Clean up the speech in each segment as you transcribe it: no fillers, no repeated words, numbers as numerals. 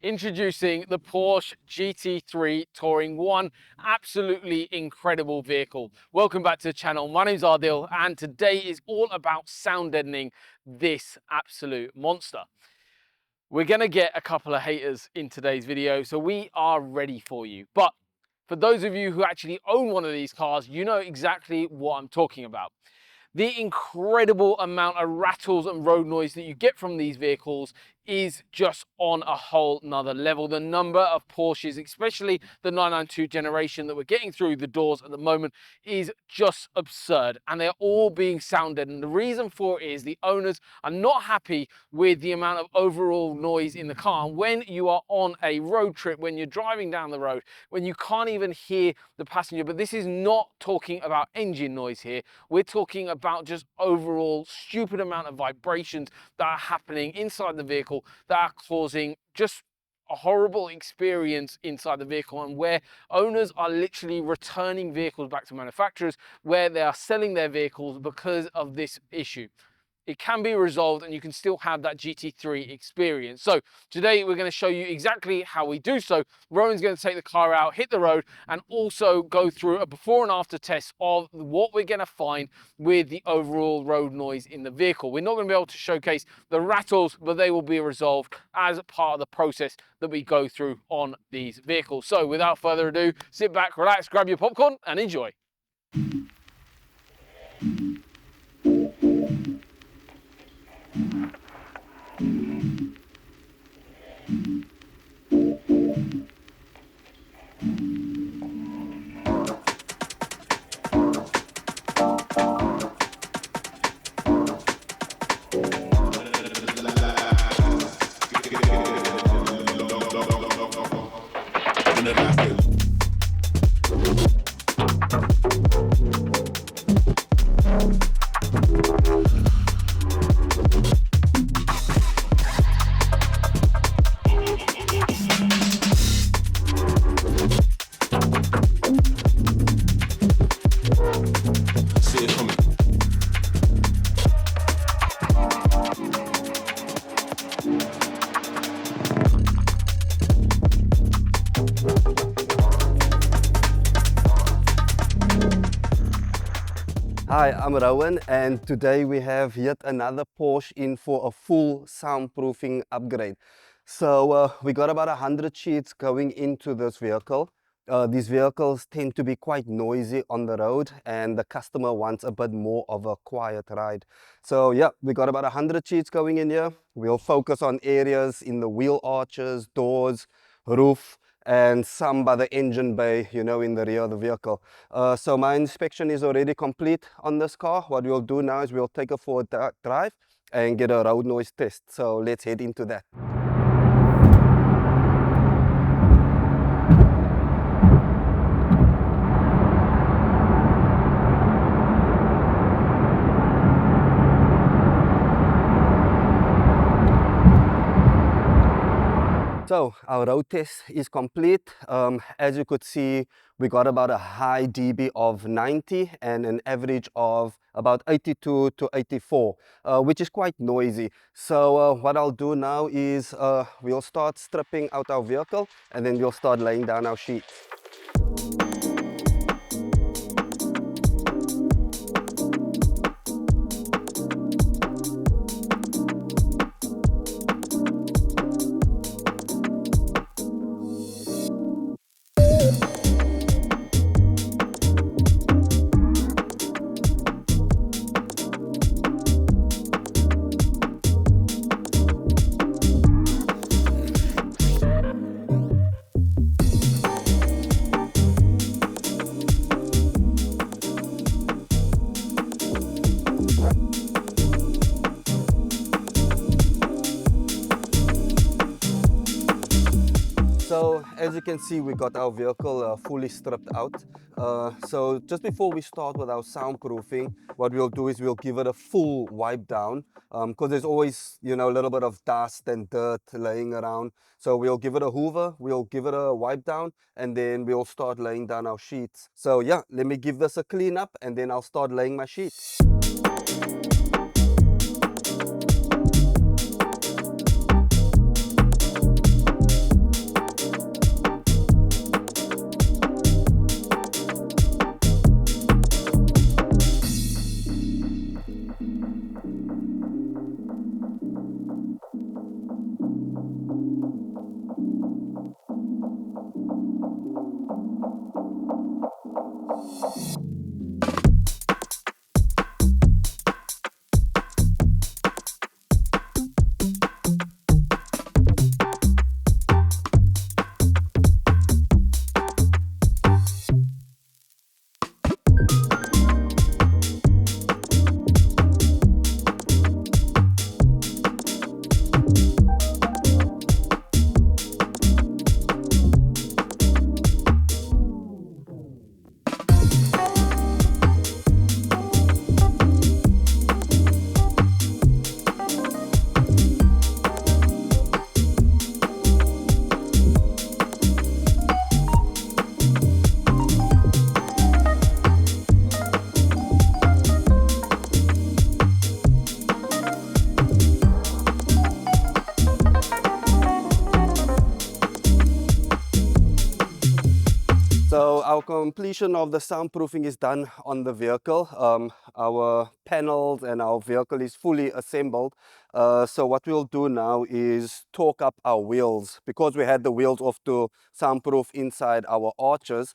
Introducing the Porsche GT3 Touring, one absolutely incredible vehicle. Welcome back to the channel. My name's Ardil, and today is all about sound deadening this absolute monster. We're gonna get a couple of haters in today's video, so we are ready for you. But for those of you who actually own one of these cars, you know exactly what I'm talking about. The incredible amount of rattles and road noise that you get from these vehicles is just on a whole nother level. The number of Porsches, especially the 992 generation that we're getting through the doors at the moment, is just absurd, and they're all being sound deadened. And the reason for it is the owners are not happy with the amount of overall noise in the car. And when you are on a road trip, when you're driving down the road, when you can't even hear the passenger, but this is not talking about engine noise here, we're talking about just overall stupid amount of vibrations that are happening inside the vehicle that are causing just a horrible experience inside the vehicle, and where owners are literally returning vehicles back to manufacturers where they are selling their vehicles because of this issue. It can be resolved and you can still have that GT3 experience. So today we're going to show you exactly how we do so. Rowan's going to take the car out, hit the road, and also go through a before and after test of what we're going to find with the overall road noise in the vehicle. We're not going to be able to showcase the rattles, but they will be resolved as part of the process that we go through on these vehicles. So without further ado, sit back, relax, grab your popcorn and enjoy. Hi, I'm Rowan, and today we have yet another Porsche in for a full soundproofing upgrade. So we got about 100 sheets going into this vehicle. These vehicles tend to be quite noisy on the road, and the customer wants a bit more of a quiet ride. So yeah, we got about 100 sheets going in here. We'll focus on areas in the wheel arches, doors, roof, and some by the engine bay, you know, in the rear of the vehicle. So my inspection is already complete on this car. What we'll do now is we'll take it for a drive and get a road noise test. So let's head into that. So our road test is complete. As you could see, we got about a high dB of 90 and an average of about 82 to 84, which is quite noisy. So what I'll do now is we'll start stripping out our vehicle, and then we'll start laying down our sheets. So as you can see, we got our vehicle fully stripped out. So just before we start with our soundproofing, what we'll do is we'll give it a full wipe down, because there's always, you know, a little bit of dust and dirt laying around. So we'll give it a hoover, we'll give it a wipe down, and then we'll start laying down our sheets. So yeah, let me give this a clean up, and then I'll start laying my sheets. So our completion of the soundproofing is done on the vehicle. Our panels and our vehicle is fully assembled. So what we'll do now is torque up our wheels. Because we had the wheels off to soundproof inside our arches,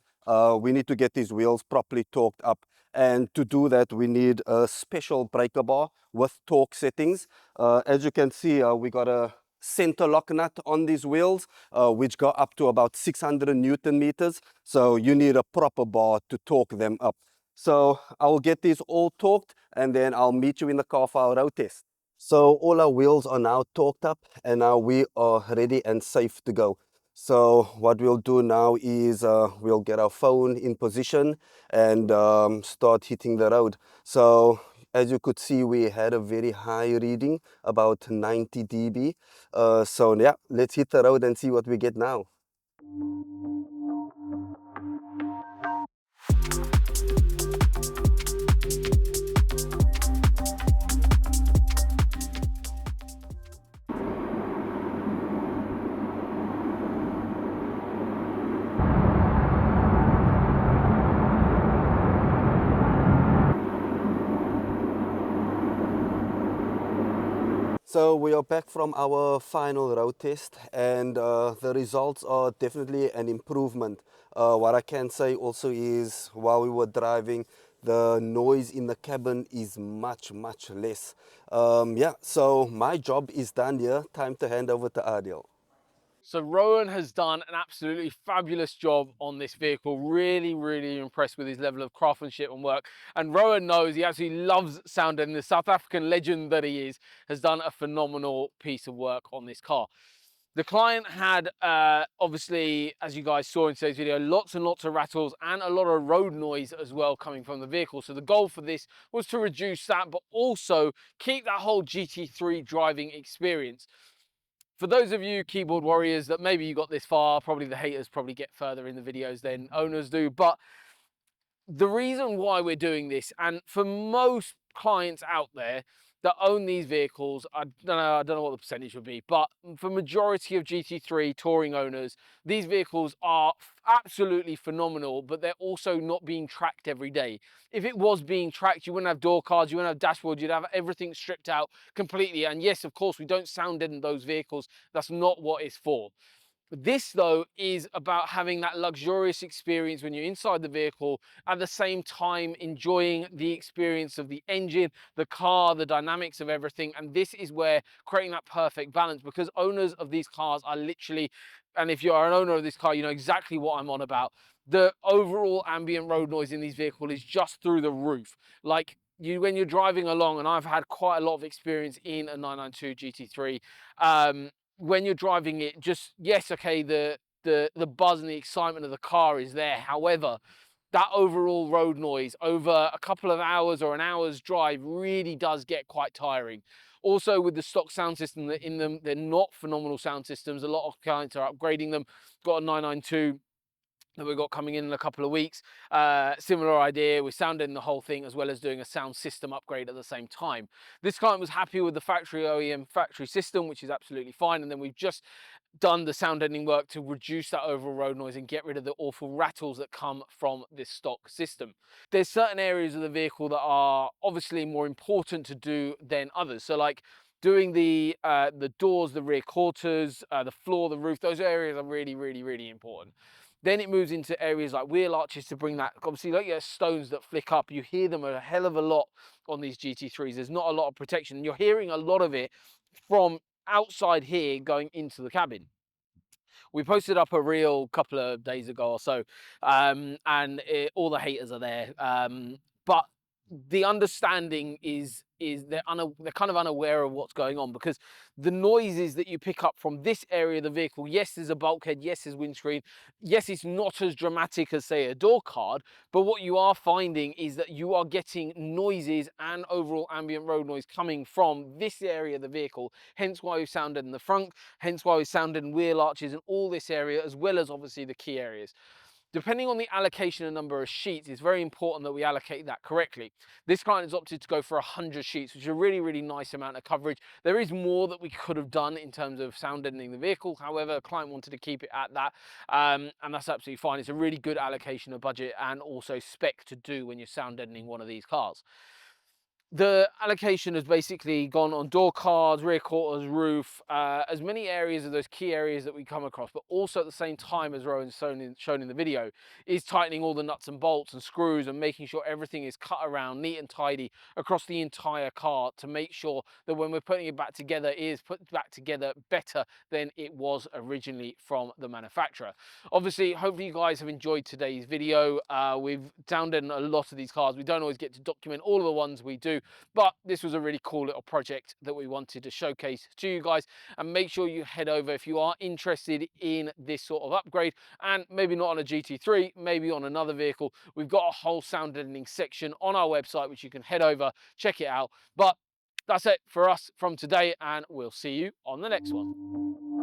we need to get these wheels properly torqued up. And to do that, we need a special breaker bar with torque settings. As you can see, we got a center lock nut on these wheels, which go up to about 600 Newton meters. So you need a proper bar to torque them up. So I'll get these all torqued and then I'll meet you in the car for our road test. So all our wheels are now torqued up and now we are ready and safe to go. So what we'll do now is we'll get our phone in position and start hitting the road. So as you could see, we had a very high reading, about 90 dB. So yeah, let's hit the road and see what we get now. So we are back from our final road test and the results are definitely an improvement. What I can say also is while we were driving, the noise in the cabin is much less. Yeah, so my job is done here. Time to hand over to Adil. So Rowan has done an absolutely fabulous job on this vehicle. Really impressed with his level of craftsmanship and work. And Rowan knows he absolutely loves sound, and the South African legend that he is has done a phenomenal piece of work on this car. The client had, obviously, as you guys saw in today's video, lots and lots of rattles and a lot of road noise as well coming from the vehicle. So the goal for this was to reduce that, but also keep that whole GT3 driving experience. For those of you keyboard warriors that maybe you got this far, probably the haters probably get further in the videos than owners do, but the reason why we're doing this, and for most clients out there that own these vehicles, I don't know what the percentage would be, but for majority of GT3 touring owners, these vehicles are absolutely phenomenal, but they're also not being tracked every day. If it was being tracked, you wouldn't have door cards, you wouldn't have dashboards, you'd have everything stripped out completely. And yes, of course, we don't sound deaden those vehicles. That's not what it's for. This, though, is about having that luxurious experience when you're inside the vehicle, at the same time enjoying the experience of the engine, the car, the dynamics of everything. And this is where creating that perfect balance, because owners of these cars are literally, and if you are an owner of this car, you know exactly what I'm on about. The overall ambient road noise in these vehicles is just through the roof. Like, when you're driving along, and I've had quite a lot of experience in a 992 GT3, when you're driving it, just, yes, okay, the buzz and the excitement of the car is there. However, that overall road noise over a couple of hours or an hour's drive really does get quite tiring. Also, with the stock sound system that in them, they're not phenomenal sound systems. A lot of clients are upgrading them. Got a 992 that we've got coming in a couple of weeks. Similar idea, we're sounding the whole thing as well as doing a sound system upgrade at the same time. This client was happy with the factory OEM factory system, which is absolutely fine. And then we've just done the sound deadening work to reduce that overall road noise and get rid of the awful rattles that come from this stock system. There's certain areas of the vehicle that are obviously more important to do than others. So like doing the doors, the rear quarters, the floor, the roof, those areas are really important. Then it moves into areas like wheel arches to bring that, obviously, like, yeah, stones that flick up, you hear them a hell of a lot on these GT3s. There's not a lot of protection. You're hearing a lot of it from outside here going into the cabin. We posted up a reel a couple of days ago or so, and all the haters are there. But the understanding is they're kind of unaware of what's going on, because the noises that you pick up from this area of the vehicle, yes, there's a bulkhead, yes, there's windscreen, yes, it's not as dramatic as, say, a door card, but what you are finding is that you are getting noises and overall ambient road noise coming from this area of the vehicle, hence why we sounded in the front, hence why we sounded in wheel arches and all this area, as well as obviously the key areas. Depending on the allocation and number of sheets, it's very important that we allocate that correctly. This client has opted to go for 100 sheets, which is a really, really nice amount of coverage. There is more that we could have done in terms of sound deadening the vehicle. However, the client wanted to keep it at that, and that's absolutely fine. It's a really good allocation of budget and also spec to do when you're sound deadening one of these cars. The allocation has basically gone on door cards, rear quarters, roof, as many areas of those key areas that we come across, but also at the same time, as Rowan's shown in the video, is tightening all the nuts and bolts and screws and making sure everything is cut around neat and tidy across the entire car to make sure that when we're putting it back together, it is put back together better than it was originally from the manufacturer. Obviously, hopefully you guys have enjoyed today's video. We've downed in a lot of these cars. We don't always get to document all of the ones we do, but this was a really cool little project that we wanted to showcase to you guys. And make sure you head over if you are interested in this sort of upgrade, and maybe not on a GT3, maybe on another vehicle. We've got a whole sound deadening section on our website, which you can head over, check it out. But that's it for us from today, and we'll see you on the next one.